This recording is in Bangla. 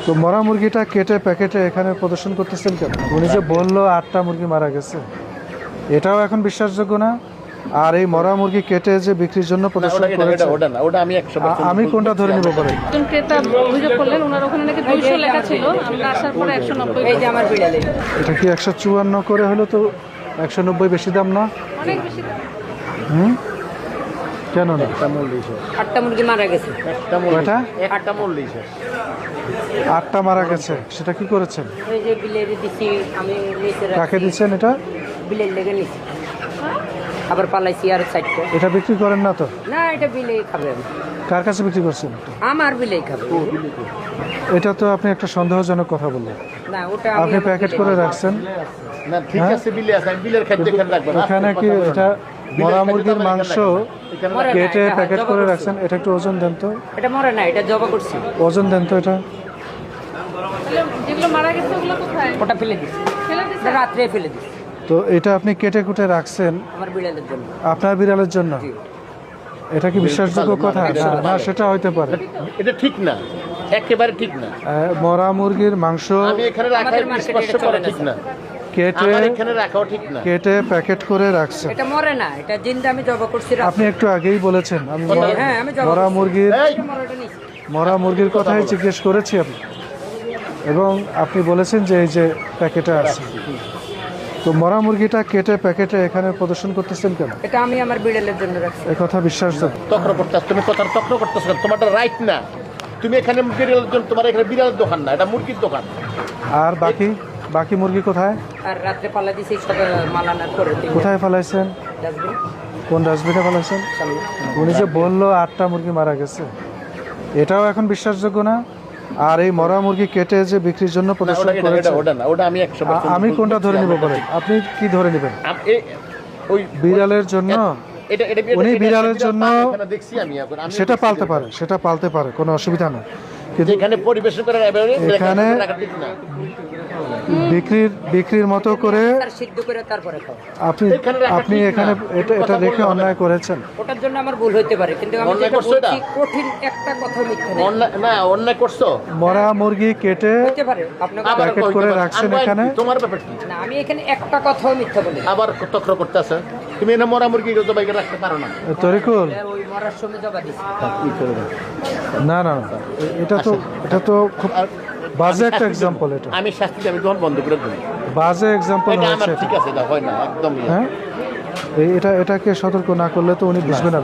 তো মরা মুরগিটা কেটে প্যাকেটে এখানে প্রদর্শন করতেছেন কেন? উনি যে বললো 8টা মুরগি মারা গেছে, এটাও এখন বিশ্বাসযোগ্য না। আর এই মরা মুরগি কেটে যে বিক্রির জন্য প্রদর্শন করেছে, আমি কোনটা ধরে নিব পরে? একজন ক্রেতা অভিযোগ করলেন ওনার ওখানে নাকি 200 লেখা ছিল, আমরা আসার পরে 190। এই যে আমার বিড়ালে এটা কি 154 করে হলো? তো 190 বেশি দাম না? অনেক বেশি দাম। কেন না? 8টা মুরগি মারা গেছে। কয়টা? 8টা মারা গেছে। সেটা কি করেছেন? ওই যে বিলেরি দিছি আমি নিচে কাকে দিচ্ছেন এটা? বিলের লেগে নিছি, আবার পালাইছি আর 4টা। এটা বিক্রি করেন না তো? না, এটা বিলেই খাবে। কার কাছে বিক্রি করছেন? আমার বিলেই খাবে। এটা তো আপনি একটা সন্দেহজনক কথা বললেন। না, ওটা আপনি প্যাকেট করে রাখছেন না, ঠিক আছে, বিলে আছে, আমি বিলের খাদ্য এখানে রাখবো না। এখানে কি এটা মরা মুরগির মাংস কেটে প্যাকেট করে রাখছেন? এটা একটু ওজন দেন তো। এটা মরে না, এটা জবা করছি। ওজন দেন তো এটা। তাহলে যেগুলো মারা গেছে ওগুলো কোথায় ওটা ফেলে দিছি, ফেলে দিছে? রাত্রে ফেলে দিছি তো এটা আপনি কেটে কুটে রাখছেন আমার বিড়ালের জন্য। আপনার বিড়ালের জন্য? এটা কি বিশ্বাসযোগ্য কথা? না, না, সেটা হইতে পারে। এটা ঠিক না, একেবারে ঠিক না। মরা মুরগির মাংস আমি এখানে রাখা আমাদের মার্কেটে স্পষ্ট এটা করা চলে ঠিক না, কেটে আমার এখানে রাখাও ঠিক না। কেটে প্যাকেট করে রাখছেন। এটা মরে না, এটা জিন্দা আমি জবা করছি রাত্রে। আপনি একটু আগেই বলেছেন আমি হ্যাঁ, আমি জবা মরা করছি। মুরগির এই, মরাটা নিছি। মরা মুরগির কথাই জিজ্ঞেস করেছি আপনি, এবং আপনি বলেছেন যে এই যে প্যাকেটে আছে। তো মরা মুরগিটা কেটে প্যাকেটে এখানে প্রদর্শন করতেছেন কেন? এটা আমি আমার বিড়ালের জন্য রাখছি। এই কথা বিশ্বাসযোগ্য? তক্র করতেছ তুমি, কথার তক্র করতেছ, তোমারটা রাইট না। তুমি এখানে বিড়ালের জন্য, তোমার এখানে বিড়ালের দোকান না, এটা মুরগির দোকান। আর বাকি মুরগি কোথায়? আর রাত্রে পালা দিছি সকাল মালানার করে দিই। কোথায় ফেলাইছেন? ডাস্টবিন কোন ডাস্টবিনে ফেলাইছেন? সামনে। উনি যে বললো 8টা মুরগি মারা গেছে, এটাও এখন বিশ্বাসযোগ্য না। আর এই মরা মুরগি কেটে যে বিক্রির জন্য প্রদর্শন করেছে, ওটা আমি 100% আমি কোনটা ধরে নিব পরে? আপনি কি ধরে নেবেন? ওই বিড়ালের জন্য? উনি বিড়ালের জন্য দেখছি আমি এখন, আমি সেটা পালতে পারে, কোনো অসুবিধা নেই। কিন্তু এখানে পরিবেশন করে এখানে বিক্রির মতো করে তার সিদ্ধ করে তারপরে খাও। আপনি এখানে এটা রেখে অন্যায় করেছেন। ওটার জন্য আমার ভুল হতে পারে, কিন্তু আমি অন্যায় যেটা করছো বলছি এটা? কঠিন একটা কথা মিথ্যা নেই। না, অন্যায় করছো। মরা মুরগি কেটে হতে পারে আপনাকে আবার প্যাকেট করে রাখছেন এখানে। তোমার ব্যাপার কি? না, আমি এখানে একটা কথাও মিথ্যা বলি না। আবার তক্র করতেছে। তুমি এনে মরা মুরগি জবাইকে রাখতে পারো না। তরিকুল, ওই মরার সময় জবা দিছি। না, এটা তো খুব বাজে একটা এক্সাম্পল। এটা আমি শাস্তি আমি তখন বন্ধ করে দিই। বাজে এক্সাম্পল এটা আমার হচ্ছে। ঠিক আছে, এটা হয় না একদম। হ্যাঁ, এটাকে সতর্ক না করলে তো উনি বুঝবেন না।